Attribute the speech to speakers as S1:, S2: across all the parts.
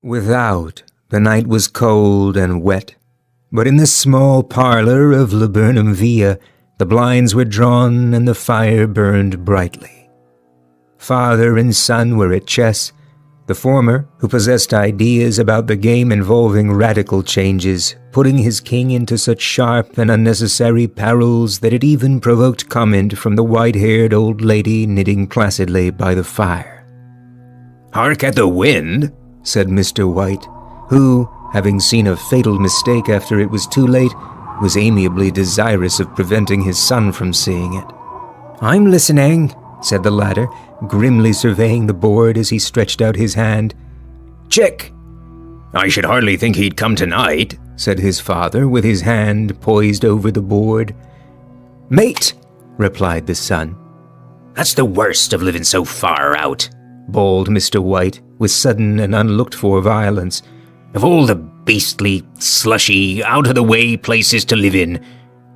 S1: Without, the night was cold and wet, but in the small parlour of Laburnum Villa, the blinds were drawn and the fire burned brightly. Father and son were at chess, the former, who possessed ideas about the game involving radical changes, putting his king into such sharp and unnecessary perils that it even provoked comment from the white-haired old lady knitting placidly by the fire. "Hark at the wind," said Mr. White, who, having seen a fatal mistake after it was too late, was amiably desirous of preventing his son from seeing it. "I'm listening," said the latter, grimly surveying the board as he stretched out his hand. "Check." "I should hardly think he'd come tonight," said his father, with his hand poised over the board. "Mate," replied the son. "That's the worst of living so far out," bawled Mr. White, with sudden and unlooked-for violence. "Of all the beastly, slushy, out-of-the-way places to live in,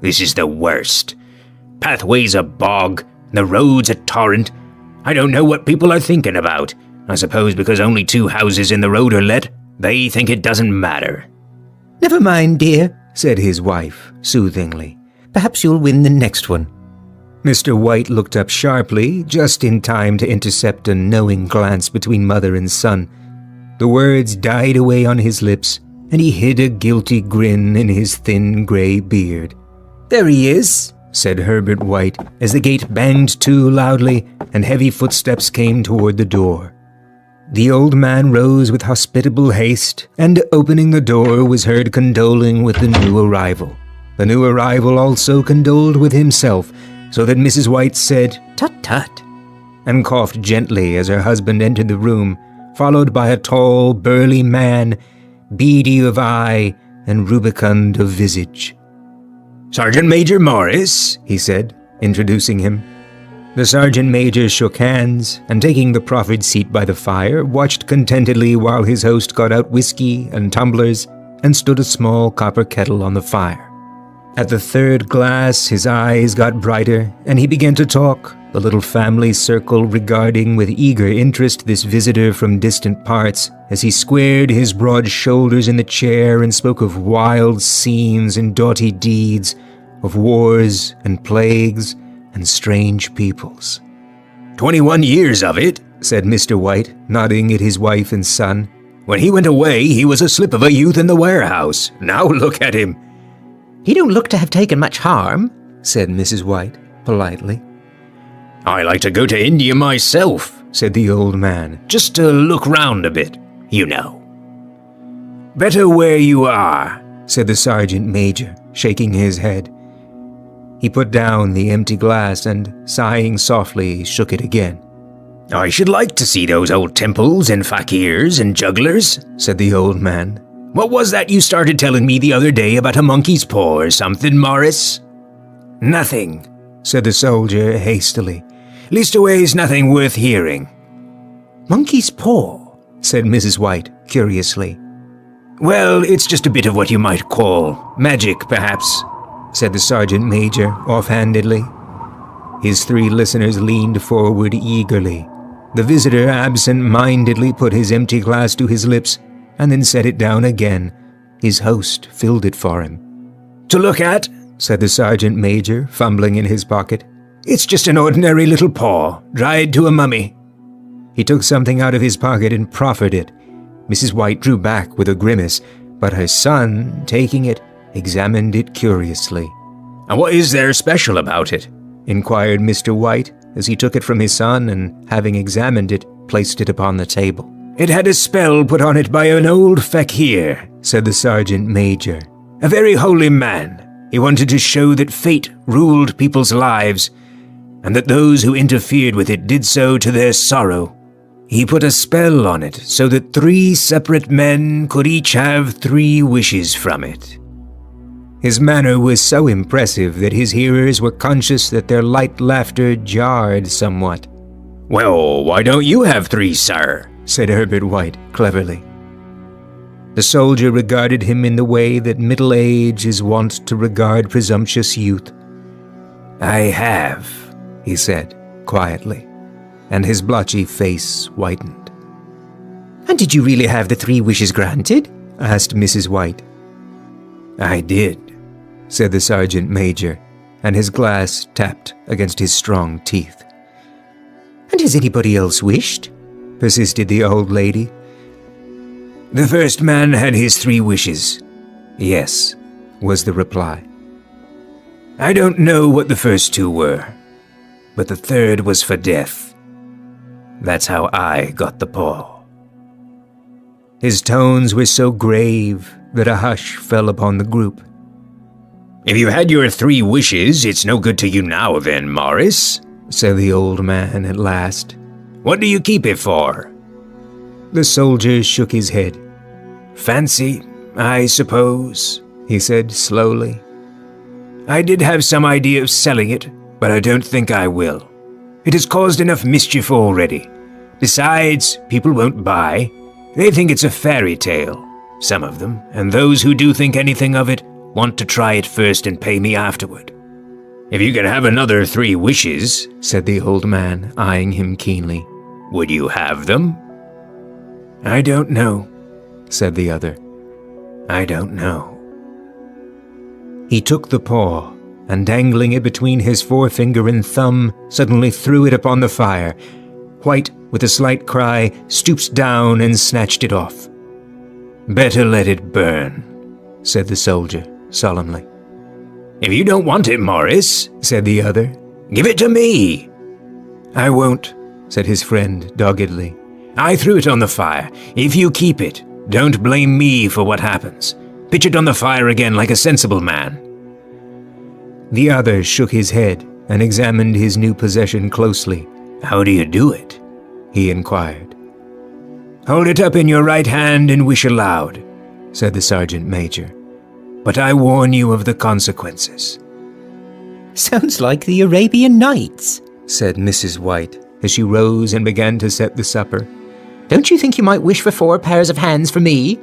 S1: this is the worst. Pathway's a bog, the road's a torrent. I don't know what people are thinking about. I suppose because only 2 houses in the road are let, they think it doesn't matter." "Never mind, dear," said his wife, soothingly. "Perhaps you'll win the next one." Mr. White looked up sharply, just in time to intercept a knowing glance between mother and son. The words died away on his lips, and he hid a guilty grin in his thin grey beard. "There he is," said Herbert White, as the gate banged to loudly, and heavy footsteps came toward the door. The old man rose with hospitable haste, and opening the door was heard condoling with the new arrival. The new arrival also condoled with himself, so that Mrs. White said, "Tut, tut," and coughed gently as her husband entered the room, followed by a tall, burly man, beady of eye and rubicund of visage. "Sergeant Major Morris," he said, introducing him. The sergeant major shook hands, and taking the proffered seat by the fire, watched contentedly while his host got out whiskey and tumblers and stood a small copper kettle on the fire. At the 3rd glass, his eyes got brighter, and he began to talk, the little family circle regarding with eager interest this visitor from distant parts, as he squared his broad shoulders in the chair and spoke of wild scenes and doughty deeds, of wars and plagues and strange peoples. 21 years of it," said Mr. White, nodding at his wife and son. "When he went away, he was a slip of a youth in the warehouse. Now look at him." "He don't look to have taken much harm," said Mrs. White, politely. "I like to go to India myself," said the old man, "just to look round a bit, you know." "Better where you are," said the sergeant major, shaking his head. He put down the empty glass and, sighing softly, shook it again. "I should like to see those old temples and fakirs and jugglers," said the old man. "What was that you started telling me the other day about a monkey's paw or something, Morris?" "Nothing," said the soldier hastily. "Leastways, nothing worth hearing." "Monkey's paw?" said Mrs. White, curiously. "Well, it's just a bit of what you might call magic, perhaps," said the sergeant major offhandedly. His 3 listeners leaned forward eagerly. The visitor absent-mindedly put his empty glass to his lips and then set it down again. His host filled it for him. "To look at," said the sergeant major, fumbling in his pocket. "It's just an ordinary little paw, dried to a mummy." He took something out of his pocket and proffered it. Mrs. White drew back with a grimace, but her son, taking it, examined it curiously. "And what is there special about it?" inquired Mr. White, as he took it from his son and, having examined it, placed it upon the table. "It had a spell put on it by an old fakir," said the sergeant major. "A very holy man. He wanted to show that fate ruled people's lives, and that those who interfered with it did so to their sorrow. He put a spell on it so that 3 separate men could each have 3 wishes from it." His manner was so impressive that his hearers were conscious that their light laughter jarred somewhat. "Well, why don't you have 3, sir?" said Herbert White cleverly. The soldier regarded him in the way that middle age is wont to regard presumptuous youth. "I have," he said quietly, and his blotchy face whitened. "And did you really have the 3 wishes granted?" asked Mrs. White. "I did," said the sergeant major, and his glass tapped against his strong teeth. "And has anybody else wished?" persisted the old lady. "The first man had his 3 wishes. Yes," was the reply. "I don't know what the first 2 were, but the 3rd was for death. That's how I got the paw." His tones were so grave that a hush fell upon the group. "If you had your 3 wishes, it's no good to you now then, Morris," said the old man at last. "What do you keep it for?" The soldier shook his head. "Fancy, I suppose," he said slowly. "I did have some idea of selling it, but I don't think I will. It has caused enough mischief already. Besides, people won't buy. They think it's a fairy tale, some of them, and those who do think anything of it want to try it first and pay me afterward." "If you could have another 3 wishes," said the old man, eyeing him keenly, "would you have them?" "I don't know," said the other. "I don't know." He took the paw, and dangling it between his forefinger and thumb, suddenly threw it upon the fire. White, with a slight cry, stooped down and snatched it off. "Better let it burn," said the soldier solemnly. "If you don't want it, Morris," said the other, "give it to me." "I won't," said his friend doggedly. "I threw it on the fire. If you keep it, don't blame me for what happens. Pitch it on the fire again like a sensible man." The other shook his head and examined his new possession closely. "How do you do it?" he inquired. "Hold it up in your right hand and wish aloud," said the sergeant major. "But I warn you of the consequences." "Sounds like the Arabian Nights," said Mrs. White, as she rose and began to set the supper. "Don't you think you might wish for 4 pairs of hands for me?"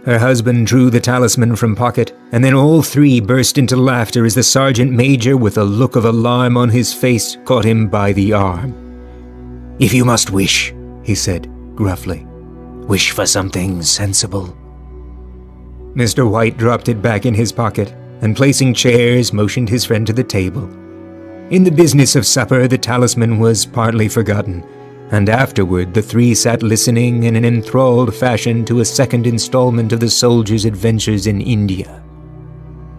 S1: Her husband drew the talisman from pocket, and then all 3 burst into laughter as the sergeant major, with a look of alarm on his face, caught him by the arm. "If you must wish," he said gruffly, "wish for something sensible." Mr. White dropped it back in his pocket, and placing chairs, motioned his friend to the table. In the business of supper, the talisman was partly forgotten, and afterward the 3 sat listening in an enthralled fashion to a second installment of the soldier's adventures in India.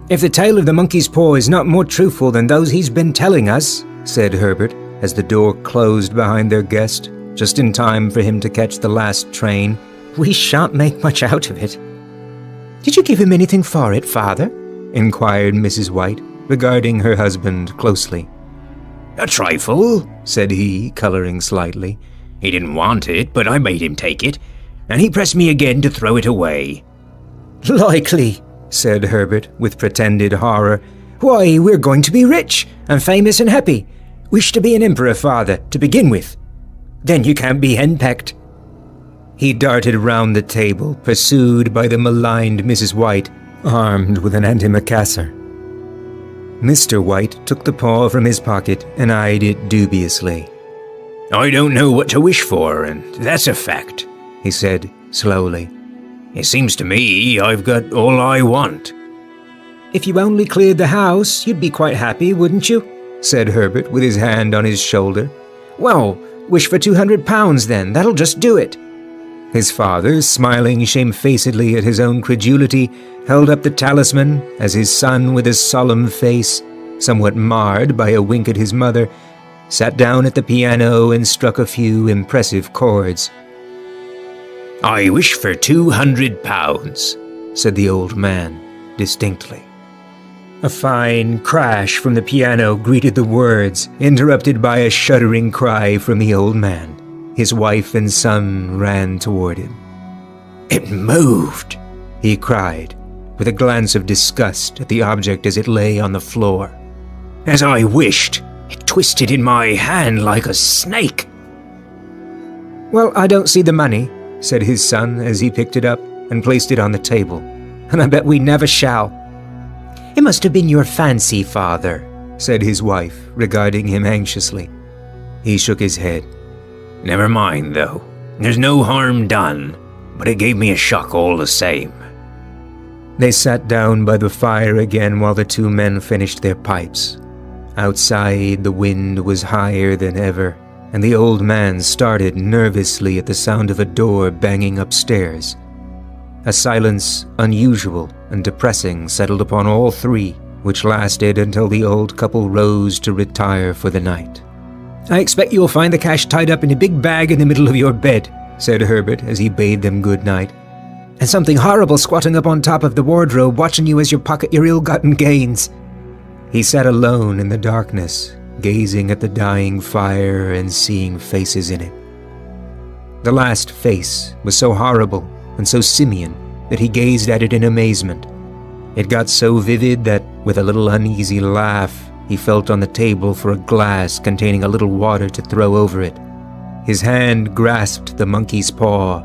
S1: "If the tale of the monkey's paw is not more truthful than those he's been telling us," said Herbert, as the door closed behind their guest, just in time for him to catch the last train, "we shan't make much out of it." "Did you give him anything for it, father?" inquired Mrs. White, regarding her husband closely. "A trifle," said he, coloring slightly. "He didn't want it, but I made him take it, and he pressed me again to throw it away." "Likely," said Herbert, with pretended horror. "Why, we're going to be rich, and famous and happy. Wish to be an emperor, father, to begin with. Then you can't be henpecked." He darted round the table, pursued by the maligned Mrs. White, armed with an antimacassar. Mr. White took the paw from his pocket and eyed it dubiously. "I don't know what to wish for, and that's a fact," he said slowly. "It seems to me I've got all I want." "If you only cleared the house, you'd be quite happy, wouldn't you?" said Herbert, with his hand on his shoulder. "Well, wish for £200 then, that'll just do it." His father, smiling shamefacedly at his own credulity, held up the talisman as his son, with a solemn face, somewhat marred by a wink at his mother, sat down at the piano and struck a few impressive chords. "I wish for £200, said the old man, distinctly. A fine crash from the piano greeted the words, interrupted by a shuddering cry from the old man. His wife and son ran toward him. "It moved," he cried, with a glance of disgust at the object as it lay on the floor. "As I wished, it twisted in my hand like a snake." "Well, I don't see the money," said his son as he picked it up and placed it on the table, "and I bet we never shall." "It must have been your fancy, father," said his wife, regarding him anxiously. He shook his head. "Never mind, though.
S2: There's no harm done, but it gave me a shock all the same."
S1: They sat down by the fire again while the two men finished their pipes. Outside, the wind was higher than ever, and the old man started nervously at the sound of a door banging upstairs. A silence unusual and depressing settled upon all three, which lasted until the old couple rose to retire for the night. "I expect you'll find the cash tied up in a big bag in the middle of your bed," said Herbert as he bade them good night. "And something horrible squatting up on top of the wardrobe watching you as you pocket your ill-gotten gains." He sat alone in the darkness, gazing at the dying fire and seeing faces in it. The last face was so horrible and so simian that he gazed at it in amazement. It got so vivid that, with a little uneasy laugh, he felt on the table for a glass containing a little water to throw over it. His hand grasped the monkey's paw,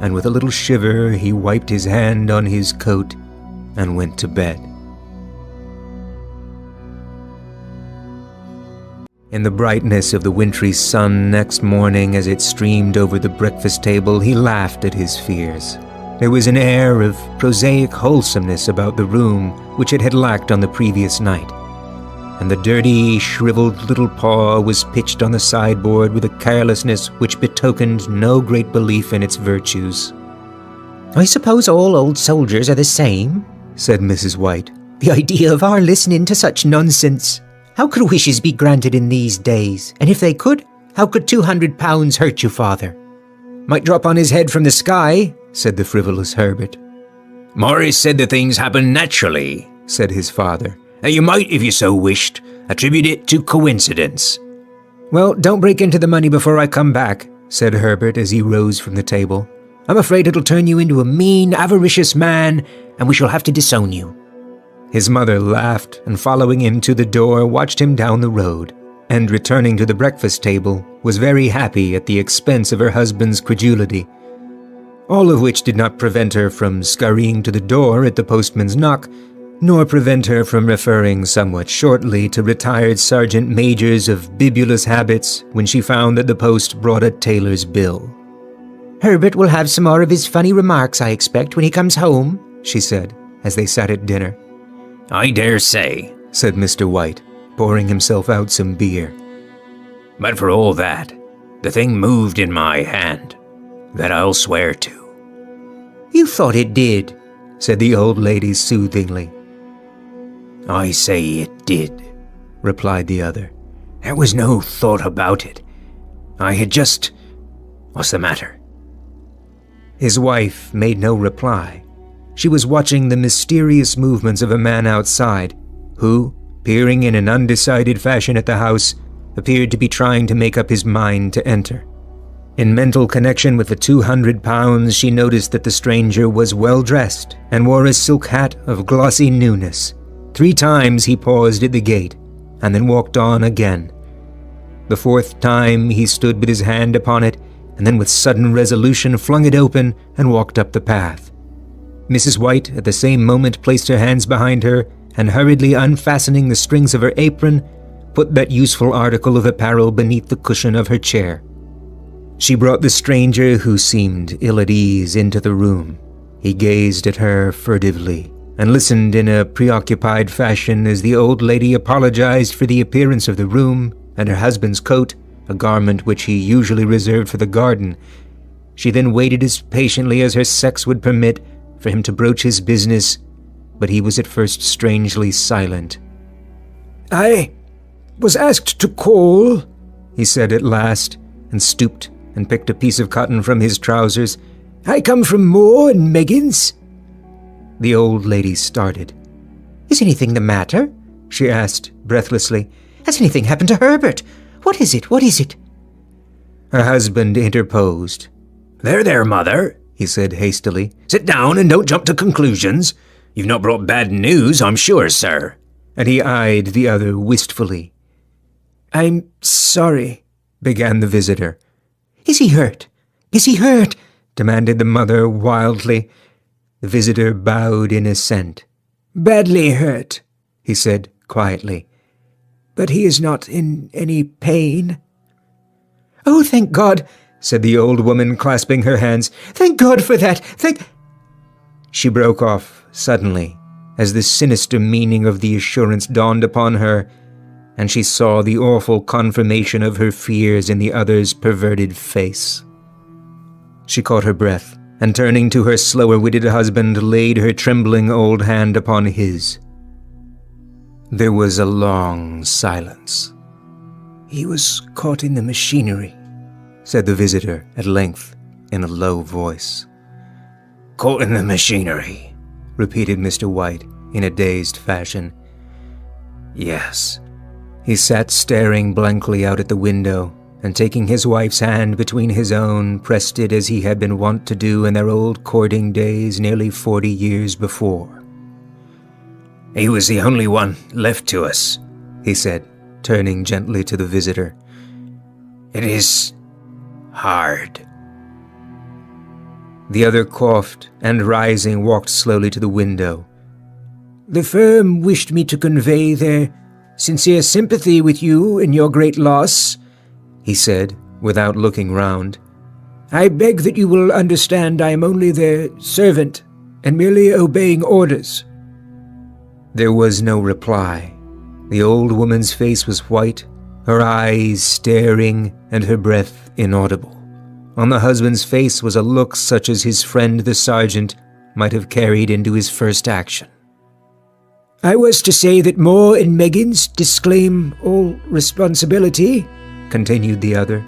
S1: and with a little shiver he wiped his hand on his coat and went to bed. In the brightness of the wintry sun next morning as it streamed over the breakfast table, he laughed at his fears. There was an air of prosaic wholesomeness about the room which it had lacked on the previous night, and the dirty, shriveled little paw was pitched on the sideboard with a carelessness which betokened no great belief in its virtues. "I suppose all old soldiers are the same," said Mrs. White. "The idea of our listening to such nonsense! How could wishes be granted in these days? And if they could, how could £200 hurt you, father?" "Might drop on his head from the sky," said the frivolous Herbert.
S2: "Morris said the things happen naturally," said his father. "And you might, if you so wished, attribute it to coincidence."
S1: "Well, don't break into the money before I come back," said Herbert as he rose from the table. "I'm afraid it'll turn you into a mean, avaricious man, and we shall have to disown you." His mother laughed, and following him to the door, watched him down the road, and returning to the breakfast table, was very happy at the expense of her husband's credulity. All of which did not prevent her from scurrying to the door at the postman's knock, nor prevent her from referring somewhat shortly to retired sergeant majors of bibulous habits when she found that the post brought a tailor's bill. "Herbert will have some more of his funny remarks, I expect, when he comes home," she said, as they sat at dinner.
S2: "I dare say,"
S1: said Mr. White, pouring himself out some beer.
S2: "But for all that, the thing moved in my hand. That I'll swear to."
S1: "You thought it did," said the old lady soothingly.
S2: "I say it did," replied the other. "There was no thought about it. I had just... What's the matter?"
S1: His wife made no reply. She was watching the mysterious movements of a man outside, who, peering in an undecided fashion at the house, appeared to be trying to make up his mind to enter. In mental connection with the £200, she noticed that the stranger was well-dressed and wore a silk hat of glossy newness. 3 times he paused at the gate, and then walked on again. The 4th time he stood with his hand upon it, and then with sudden resolution flung it open and walked up the path. Mrs. White at the same moment placed her hands behind her, and hurriedly unfastening the strings of her apron, put that useful article of apparel beneath the cushion of her chair. She brought the stranger, who seemed ill at ease, into the room. He gazed at her furtively, and listened in a preoccupied fashion as the old lady apologized for the appearance of the room and her husband's coat, a garment which he usually reserved for the garden. She then waited as patiently as her sex would permit for him to broach his business, but he was at first strangely silent. "I was asked to call," he said at last, and stooped and picked a piece of cotton from his trousers. "I come from Moore and Meggins." The old lady started. "Is anything the matter?" she asked breathlessly. "Has anything happened to Herbert? What is it? What is it?" Her husband interposed.
S2: There, mother," he said hastily. "Sit down and don't jump to conclusions. You've not brought bad news, I'm sure, sir."
S1: And he eyed the other wistfully. "I'm sorry," began the visitor. "Is he hurt? Is he hurt?" demanded the mother wildly. The visitor bowed in assent. "Badly hurt," he said quietly. "But he is not in any pain." "Oh, thank God! said the old woman, clasping her hands. "Thank God for that! She broke off suddenly, as the sinister meaning of the assurance dawned upon her, and she saw the awful confirmation of her fears in the other's perverted face. She caught her breath, and turning to her slower-witted husband, laid her trembling old hand upon his. There was a long silence. "He was caught in the machinery," said the visitor at length in a low voice.
S2: "Caught in the machinery,"
S1: repeated Mr. White in a dazed fashion.
S2: "Yes."
S1: He sat staring blankly out at the window, and taking his wife's hand between his own, pressed it as he had been wont to do in their old courting days nearly 40 years before.
S2: "He was the only one left to us,"
S1: he said, turning gently to the visitor.
S2: "It is hard."
S1: The other coughed, and rising, walked slowly to the window. "The firm wished me to convey their sincere sympathy with you in your great loss," he said, without looking round. "I beg that you will understand I am only their servant, and merely obeying orders." There was no reply. The old woman's face was white, her eyes staring, and her breath inaudible. On the husband's face was a look such as his friend the sergeant might have carried into his first action. "I was to say that Moore and Meggins disclaim all responsibility," continued the other.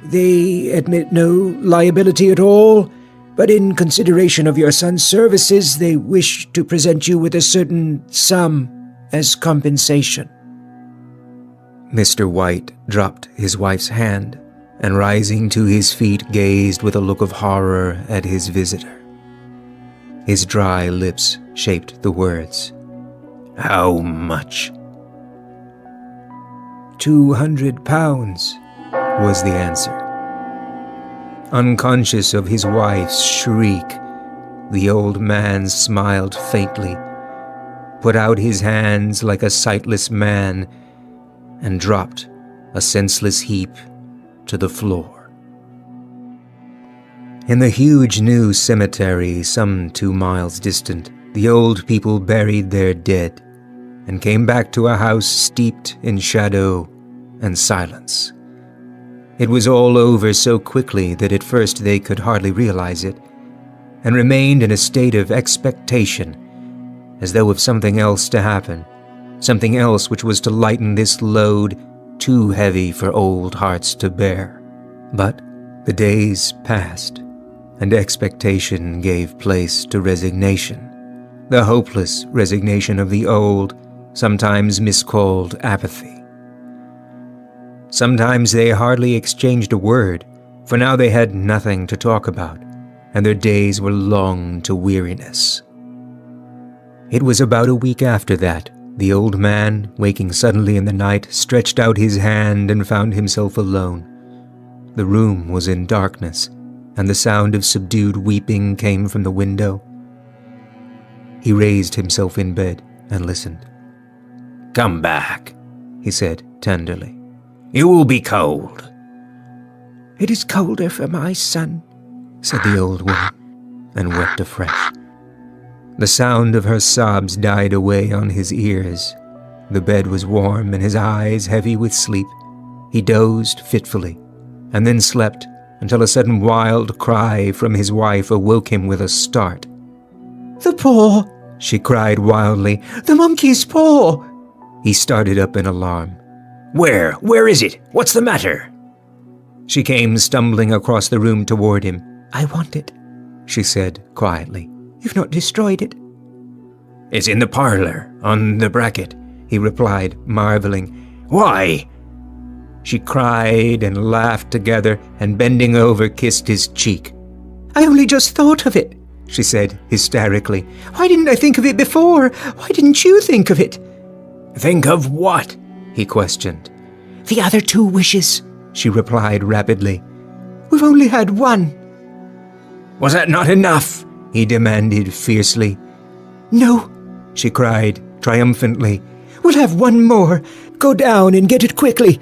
S1: "They admit no liability at all, but in consideration of your son's services, they wish to present you with a certain sum as compensation." Mr. White dropped his wife's hand, and rising to his feet gazed with a look of horror at his visitor. His dry lips shaped the words.
S2: "How much?"
S1: £200, was the answer. Unconscious of his wife's shriek, the old man smiled faintly, put out his hands like a sightless man, and dropped, a senseless heap, to the floor. In the huge new cemetery, some 2 miles distant, the old people buried their dead, and came back to a house steeped in shadow and silence. It was all over so quickly that at first they could hardly realize it, and remained in a state of expectation, as though of something else to happen, something else which was to lighten this load too heavy for old hearts to bear. But the days passed, and expectation gave place to resignation, the hopeless resignation of the old, sometimes miscalled apathy. Sometimes they hardly exchanged a word, for now they had nothing to talk about, and their days were long to weariness. It was about a week after that, the old man, waking suddenly in the night, stretched out his hand and found himself alone. The room was in darkness, and the sound of subdued weeping came from the window. He raised himself in bed and listened.
S2: "Come back,"
S1: he said tenderly.
S2: "You will be cold."
S1: "It is colder for my son," said the old woman, and wept afresh. The sound of her sobs died away on his ears. The bed was warm and his eyes heavy with sleep. He dozed fitfully, and then slept until a sudden wild cry from his wife awoke him with a start. "The paw!" she cried wildly. "The monkey's paw!" He started up in alarm.
S2: Where is it? What's the matter?"
S1: She came stumbling across the room toward him. "I want it," she said quietly. "You've not destroyed it?"
S2: "It's in the parlor, on the bracket,"
S1: he replied, marveling.
S2: "Why?"
S1: She cried and laughed together, and bending over kissed his cheek. "I only just thought of it," she said hysterically. "Why didn't I think of it before? Why didn't you think of it?"
S2: "Think of what?"
S1: he questioned.
S3: "The other 2 wishes,"
S1: she replied rapidly. "We've only had one."
S2: "Was that not enough?"
S1: he demanded fiercely.
S3: "No,"
S1: she cried triumphantly.
S3: "We'll have one more. Go down and get it quickly,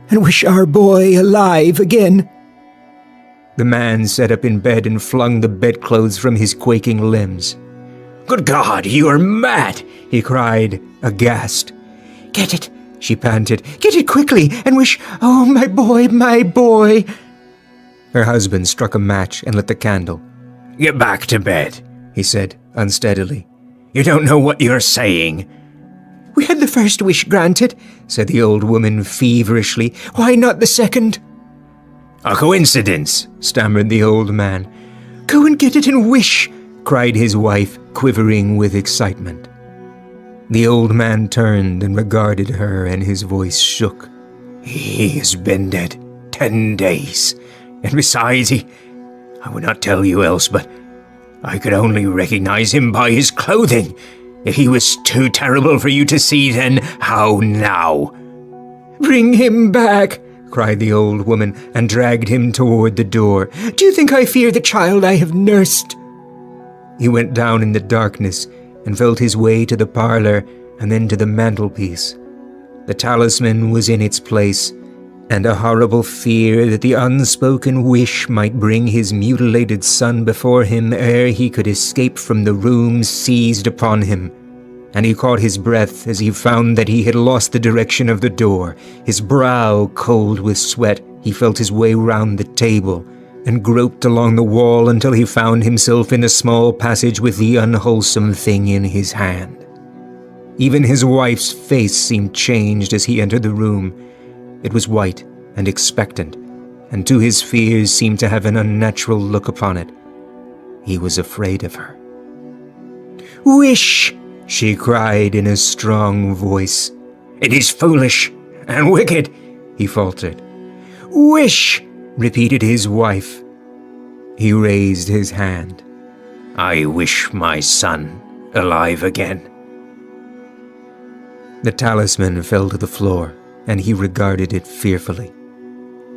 S3: and wish our boy alive again."
S1: The man sat up in bed and flung the bedclothes from his quaking limbs.
S2: Good God, you are mad!
S1: He cried, aghast.
S3: Get it,
S1: She panted.
S3: get it quickly, and wish, oh, my boy, my boy.
S1: Her husband struck a match and lit the candle.
S2: Get back to bed,
S1: He said, unsteadily.
S2: you don't know what you're saying.
S3: We had the first wish granted,
S1: Said the old woman feverishly.
S3: why not the second?
S2: A coincidence.
S1: Stammered the old man.
S3: Go and get it and wish.
S1: Cried his wife, quivering with excitement. The old man turned and regarded her, and his voice shook.
S2: He has been dead 10 days. And besides, I would not tell you else, but I could only recognize him by his clothing. If he was too terrible for you to see, then how now?
S3: Bring him back,
S1: Cried the old woman, and dragged him toward the door.
S3: Do you think I fear the child I have nursed?
S1: He went down in the darkness and felt his way to the parlor and then to the mantelpiece. The talisman was in its place, and a horrible fear that the unspoken wish might bring his mutilated son before him ere he could escape from the room seized upon him. And he caught his breath as he found that he had lost the direction of the door. His brow cold with sweat, he felt his way round the table and groped along the wall until he found himself in a small passage with the unwholesome thing in his hand. Even his wife's face seemed changed as he entered the room. It was white and expectant, and to his fears seemed to have an unnatural look upon it. He was afraid of her.
S3: Wish,
S1: She cried in a strong voice.
S2: It is foolish and wicked,
S1: He faltered.
S3: wish.
S1: Repeated his wife. He raised his hand.
S2: I wish my son alive again.
S1: The talisman fell to the floor, and he regarded it fearfully.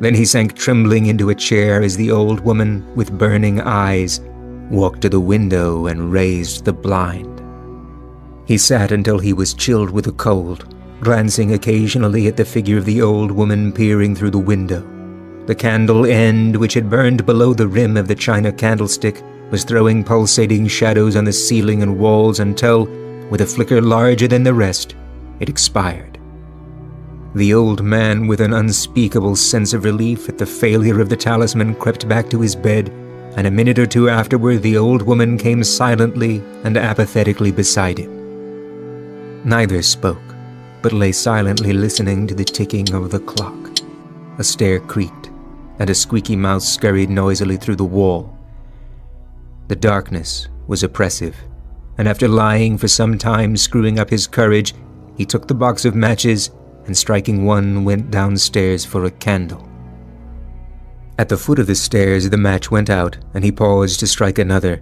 S1: Then he sank trembling into a chair as the old woman, with burning eyes, walked to the window and raised the blind. He sat until he was chilled with the cold, glancing occasionally at the figure of the old woman peering through the window. The candle end, which had burned below the rim of the china candlestick, was throwing pulsating shadows on the ceiling and walls until, with a flicker larger than the rest, it expired. The old man, with an unspeakable sense of relief at the failure of the talisman, crept back to his bed, and a minute or two afterward the old woman came silently and apathetically beside him. Neither spoke, but lay silently listening to the ticking of the clock. A stair creaked, and a squeaky mouse scurried noisily through the wall. The darkness was oppressive, and after lying for some time screwing up his courage, he took the box of matches and, striking one, went downstairs for a candle. At the foot of the stairs the match went out, and he paused to strike another,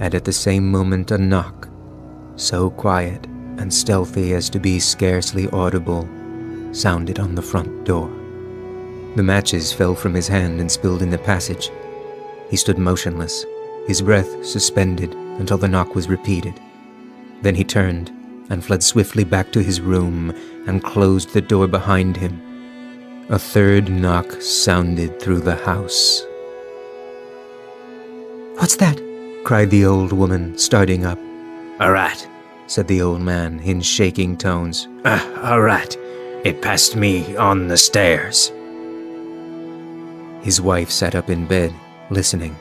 S1: and at the same moment a knock, so quiet and stealthy as to be scarcely audible, sounded on the front door. The matches fell from his hand and spilled in the passage. He stood motionless, his breath suspended until the knock was repeated. Then he turned and fled swiftly back to his room and closed the door behind him. A third knock sounded through the house.
S3: What's that?
S1: Cried the old woman, starting up.
S2: A rat,
S1: Said the old man in shaking tones.
S2: a rat. It passed me on the stairs.
S1: His wife sat up in bed, listening.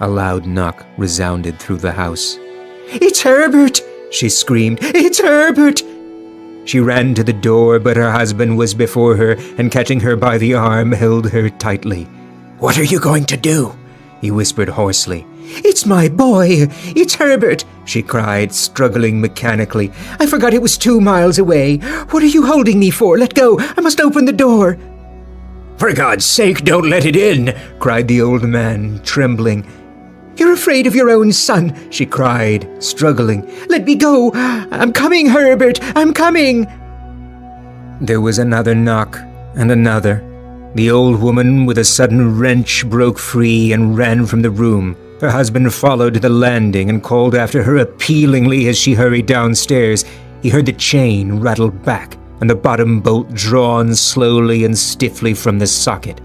S1: A loud knock resounded through the house.
S3: It's Herbert, she screamed. It's Herbert.
S1: She ran to the door, but her husband was before her, and catching her by the arm, held her tightly.
S2: What are you going to do?
S1: He whispered hoarsely.
S3: It's my boy. It's Herbert,
S1: She cried, struggling mechanically.
S3: I forgot it was 2 miles away. What are you holding me for? Let go. I must open the door.
S2: For God's sake, don't let it in,
S1: Cried the old man, trembling.
S3: You're afraid of your own son,
S1: She cried, struggling.
S3: Let me go. I'm coming, Herbert. I'm coming.
S1: There was another knock, and another. The old woman, with a sudden wrench, broke free and ran from the room. Her husband followed to the landing and called after her appealingly as she hurried downstairs. He heard the chain rattle back and the bottom bolt drawn slowly and stiffly from the socket.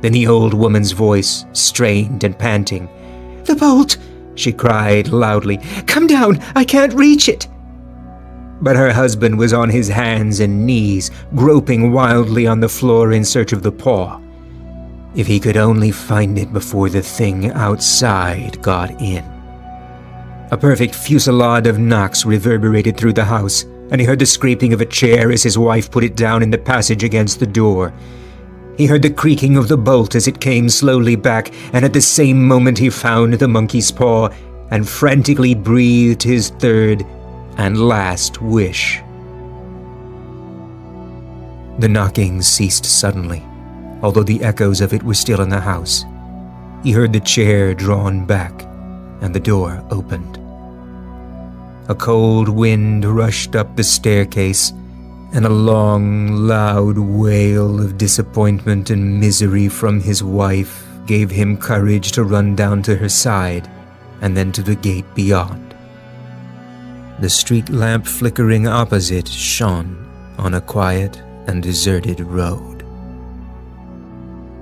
S1: Then the old woman's voice, strained and panting.
S3: "The bolt!"
S1: she cried loudly.
S3: "Come down! I can't reach it!"
S1: But her husband was on his hands and knees, groping wildly on the floor in search of the paw. If he could only find it before the thing outside got in. A perfect fusillade of knocks reverberated through the house, and he heard the scraping of a chair as his wife put it down in the passage against the door. He heard the creaking of the bolt as it came slowly back, and at the same moment he found the monkey's paw and frantically breathed his third and last wish. The knocking ceased suddenly, although the echoes of it were still in the house. He heard the chair drawn back and the door opened. A cold wind rushed up the staircase, and a long, loud wail of disappointment and misery from his wife gave him courage to run down to her side and then to the gate beyond. The street lamp flickering opposite shone on a quiet and deserted road.